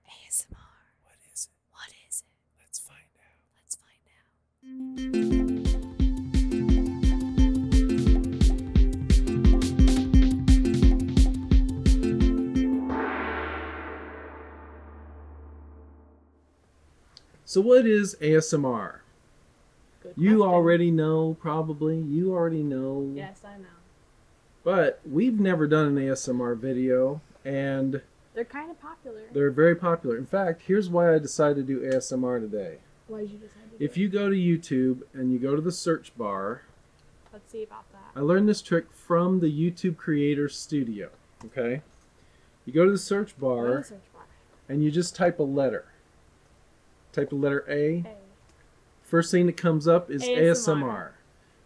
ASMR. What is it? What is it? Let's find out. Let's find out. So what is ASMR? Good You question. already know, probably. You already know. Yes, I know. But we've never done an ASMR video, and They're kind of popular. they're very popular. In fact, here's why I decided to do ASMR today. Why did you decide to do If it? you go to YouTube and you go to the search bar, Let's see about that. I learned this trick from the YouTube Creator Studio. Okay? You go to the search Go to bar the search bar. and you just type a letter. Type the letter A. A. First thing that comes up is ASMR. ASMR.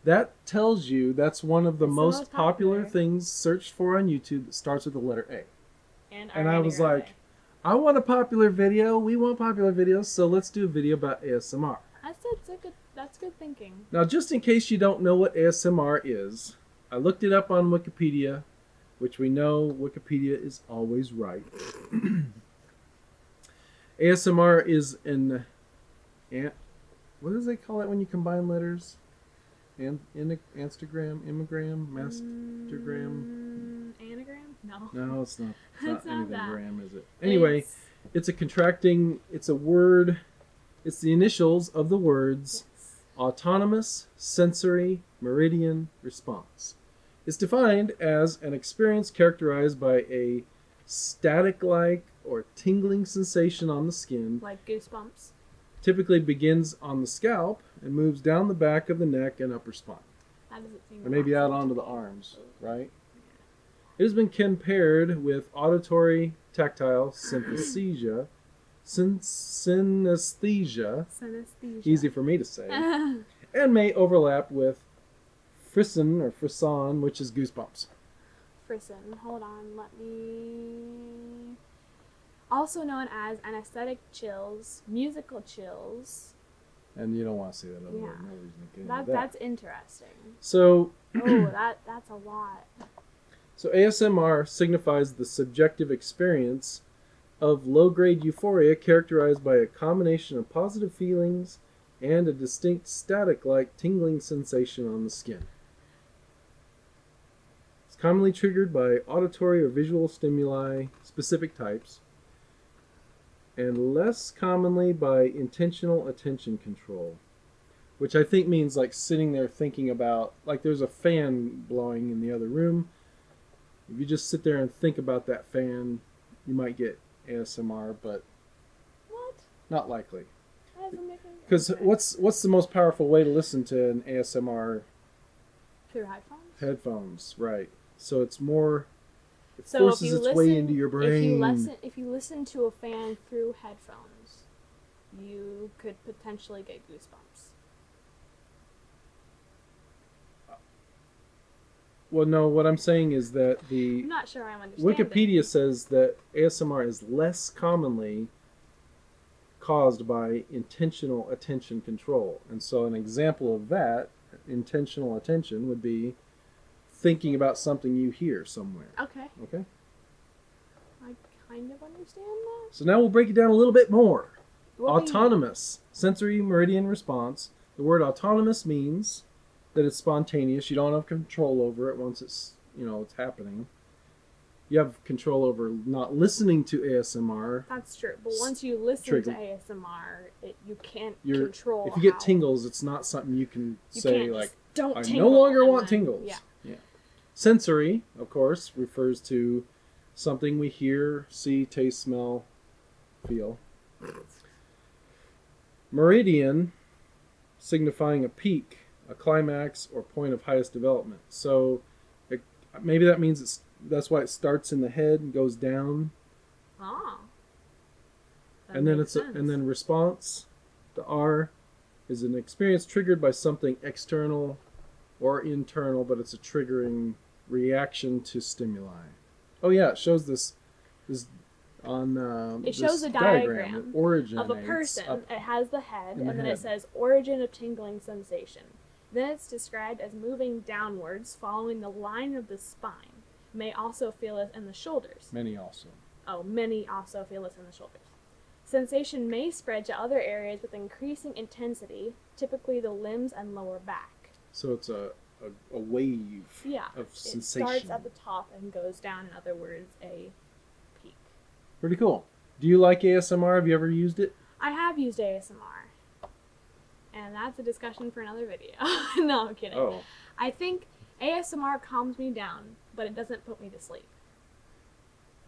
That tells you that's one of the It's the most most popular popular. things searched for on YouTube that starts with the letter A. And And I Ariana was Grande. like, I want a popular video. We want popular videos, so let's do a video about ASMR. That's good thinking. Now, just in case you don't know what ASMR is, I looked it up on Wikipedia, which we know Wikipedia is always right. ASMR is what does they call it when you combine letters? Instagram, immigram, mastergram. Anagram? No. No, it's not. It's It's not not anything that. gram, is it? Anyway, it's a word. It's the initials of the words autonomous sensory meridian response. It's defined as an experience characterized by a static-like or tingling sensation on the skin. Like goosebumps. Typically begins on the scalp and moves down the back of the neck and upper spine, How does it seem? or maybe out onto the arms, right? It has been compared with auditory tactile synesthesia, synesthesia, Synesthesia. easy for me to say, and may overlap with frisson, which is goosebumps. Frisson. Hold on. Let me. Also known as anesthetic chills, musical chills. And you don't want to say that over Yeah. there. Nobody's gonna get into that. That's interesting. So, Oh, that's a lot. so ASMR signifies the subjective experience of low-grade euphoria characterized by a combination of positive feelings and a distinct static-like tingling sensation on the skin. It's commonly triggered by auditory or visual stimuli, specific types, and less commonly by intentional attention control, which I think means like sitting there thinking about, like there's a fan blowing in the other room. If you just sit there and think about that fan, you might get ASMR, but What? not likely. That doesn't make any Because sense. what's the most powerful way to listen to an ASMR? Through headphones? Headphones, right? So it's more. It So if forces you its listen, way into your brain. if you listen to a fan through headphones, you could potentially get goosebumps. Well, no, what I'm saying is that the I'm not sure I'm understanding. Wikipedia says that ASMR is less commonly caused by intentional attention control. And so an example of that, intentional attention, would be thinking about something you hear somewhere. Okay, Okay? I kind of understand that. So now we'll break it down a little bit more. What do you- Autonomous sensory meridian response. The word autonomous means that it's spontaneous. You don't have control over it once it's happening. You have control over not listening to ASMR. That's true, but once you listen Trigger. to ASMR, you can't You're, control. if you get how- tingles, it's not something you can you say can't like, just, don't I tingle, no longer and want then- tingles. Yeah. Sensory, of course, refers to something we hear, see, taste, smell, feel. Meridian, signifying a peak, a climax, or point of highest development. So maybe that means that's why it starts in the head and goes down, Oh. That and then makes sense. and then response. The R is an experience triggered by something external or internal, but it's a triggering reaction to stimuli. Oh yeah, it shows this on It this shows a diagram. diagram It originates of a person. up It has the head, in the and then head. it says origin of tingling sensation. Then it's described as moving downwards, following the line of the spine. May also feel it in the shoulders. Many also. Oh, many also feel this in the shoulders. Sensation may spread to other areas with increasing intensity, typically the limbs and lower back. So it's a wave Yeah, of it sensation. starts at the top and goes down, in other words, a peak. Pretty cool. Do you like ASMR? Have you ever used it? I have used ASMR, and that's a discussion for another video. No, I'm kidding. Oh. I think ASMR calms me down, but it doesn't put me to sleep.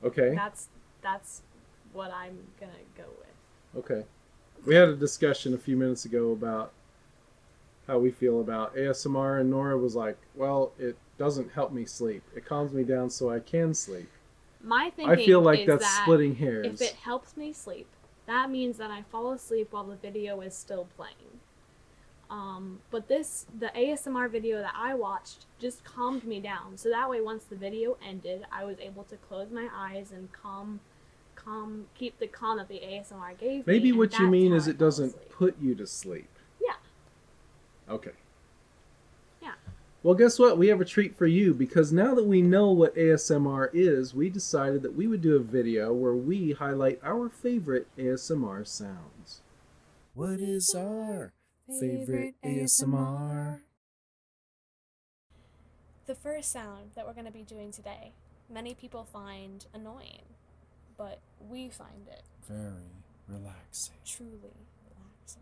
Okay. That's what I'm gonna go with. Okay. We had a discussion a few minutes ago about how we feel about ASMR, and Nora was like, well, it doesn't help me sleep. It calms me down so I can sleep. My thinking I feel like is that's that splitting hairs. if it helps me sleep, that means that I fall asleep while the video is still playing. But the ASMR video that I watched just calmed me down. So that way, once the video ended, I was able to close my eyes and keep the calm that the ASMR gave me. Maybe and what you that's mean how is I it fell doesn't asleep. put you to sleep. Yeah. Okay. Yeah. Well, guess what? We have a treat for you, because now that we know what ASMR is, we decided that we would do a video where we highlight our favorite ASMR sounds. What is our favorite ASMR? The first sound that we're going to be doing today, many people find annoying, but we find it Very relaxing. truly relaxing.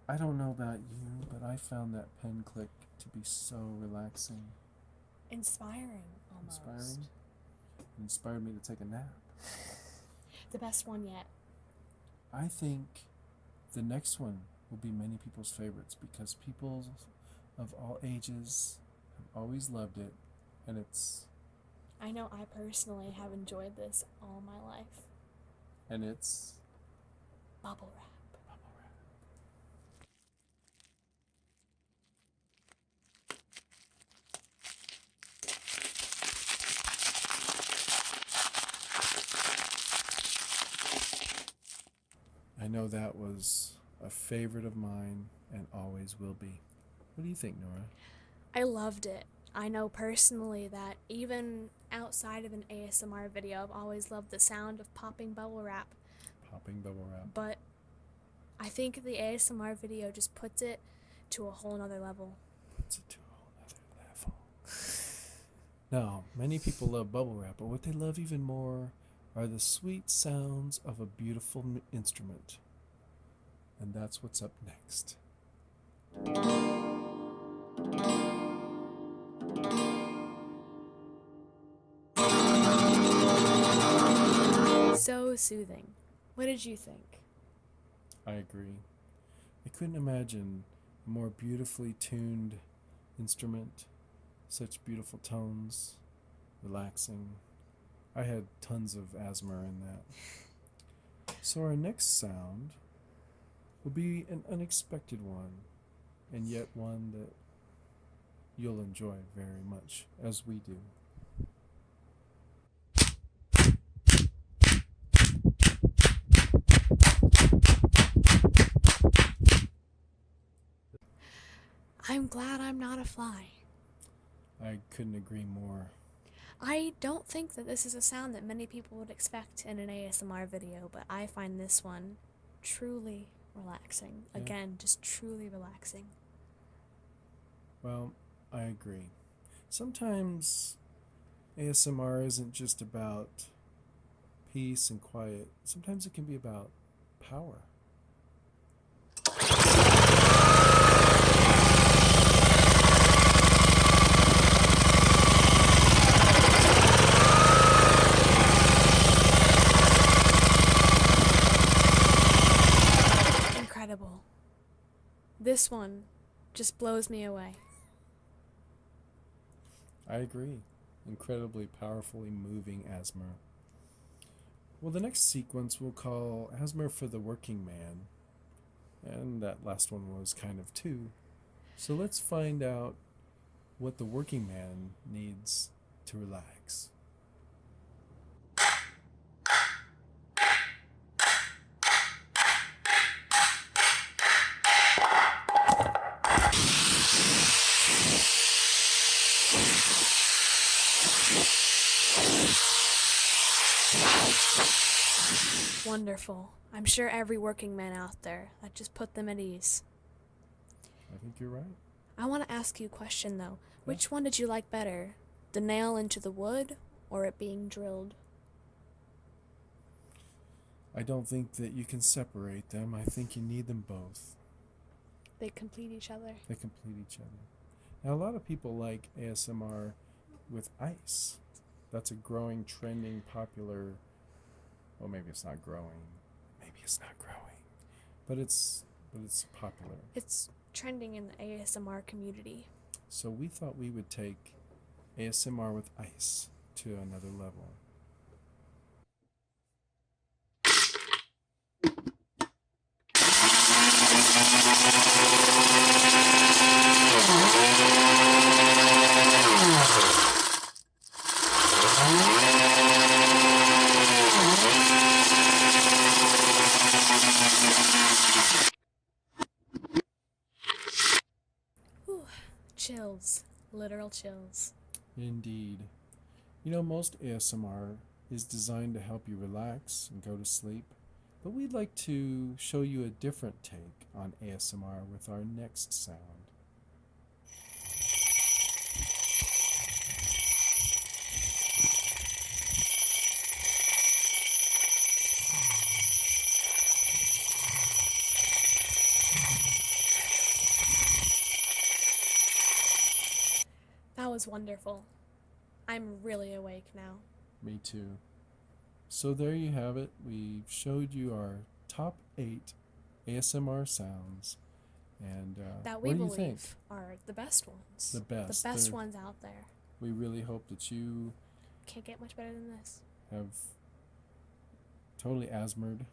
I don't know about you, but I found that pen click to be so relaxing. Inspiring, almost. Inspiring. It inspired me to take a nap. The best one yet. I think the next one will be many people's favorites, because people of all ages have always loved it, and it's I know I personally have enjoyed this all my life. Bubble wrap. bubble wrap. I know that was a favorite of mine and always will be. What do you think, Nora? I loved it. I know personally that even outside of an ASMR video, I've always loved the sound of popping bubble wrap. Popping bubble wrap. But I think the ASMR video just puts it to a whole nother level. Puts it to a whole other level. Now, many people love bubble wrap, but what they love even more are the sweet sounds of a beautiful instrument. And that's what's up next. So soothing. What did you think? I agree. I couldn't imagine a more beautifully tuned instrument, such beautiful tones, relaxing. I had tons of asthma in that. So our next sound will be an unexpected one, and yet one that you'll enjoy very much, as we do. I'm glad I'm not a fly. I couldn't agree more. I don't think that this is a sound that many people would expect in an ASMR video, but I find this one truly relaxing. Yeah. Again, just truly relaxing. Well, I agree. Sometimes ASMR isn't just about peace and quiet. Sometimes it can be about power. Incredible. This one just blows me away. I agree. Incredibly powerfully moving ASMR. Well, the next sequence we'll call ASMR for the Working Man. And that last one was kind of too. So let's find out what the working man needs to relax. wonderful. I'm sure every working man out there, that just put them at ease. I think you're right. I want to ask you a question, though. Which one did you like better? The nail into the wood or it being drilled? I don't think that you can separate them. I think you need them both. They complete each other. They complete each other. Now, a lot of people like ASMR with ice. That's a growing, trending, popular. Well, maybe it's not growing. Maybe it's not growing, but it's popular. It's trending in the ASMR community. So we thought we would take ASMR with ice to another level. Whew. Chills. Literal chills. Indeed. You know, most ASMR is designed to help you relax and go to sleep, but we'd like to show you a different take on ASMR with our next sound. That was wonderful. I'm really awake now. Me too. So there you have it. We've showed you our top 8 ASMR sounds. And That we what do you believe think? are the best ones. The best. The best They're- ones out there. We really hope that you Can't get much better than this. have totally asthmaed,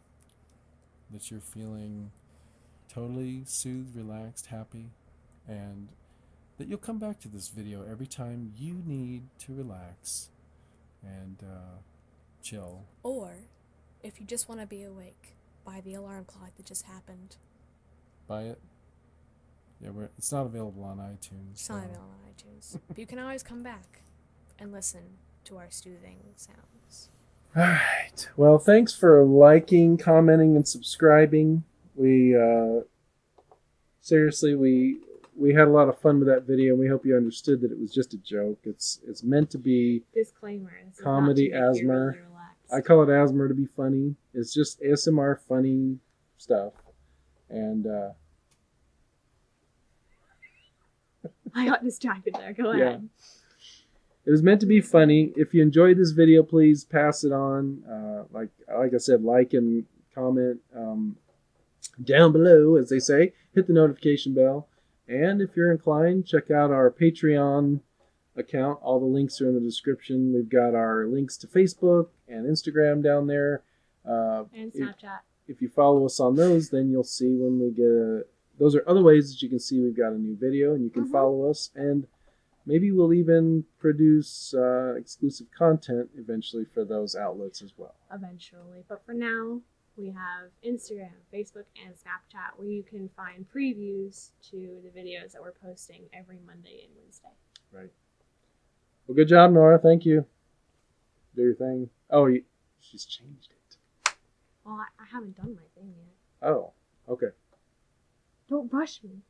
that you're feeling totally soothed, relaxed, happy, and that you'll come back to this video every time you need to relax and chill. Or, if you just want to be awake, buy the alarm clock that just happened. Buy it. Yeah, it's not available on iTunes. It's not available on iTunes. But you can always come back and listen to our soothing sounds. All right. Well, thanks for liking, commenting, and subscribing. We seriously, we had a lot of fun with that video, and we hope you understood that it was just a joke. It's meant to be Disclaimer. This is comedy, not to make you asthma. really relaxed. I call it asthma to be funny. It's just ASMR funny stuff. And I got distracted there. Go Yeah. ahead. it was meant to be funny. If you enjoyed this video, please pass it on. Like I said, like and comment down below, as they say. Hit the notification bell. And if you're inclined, check out our Patreon account. All the links are in the description. We've got our links to Facebook and Instagram down there. And Snapchat. If you follow us on those, then you'll see when we get those are other ways that you can see we've got a new video, and you can follow us, and maybe we'll even produce exclusive content eventually for those outlets as well. Eventually. But for now, we have Instagram, Facebook, and Snapchat where you can find previews to the videos that we're posting every Monday and Wednesday. Right. Well, good job, Nora. Thank you. Do your thing. Oh, she's changed it. Well, I haven't done my thing yet. Oh, okay. Don't rush me.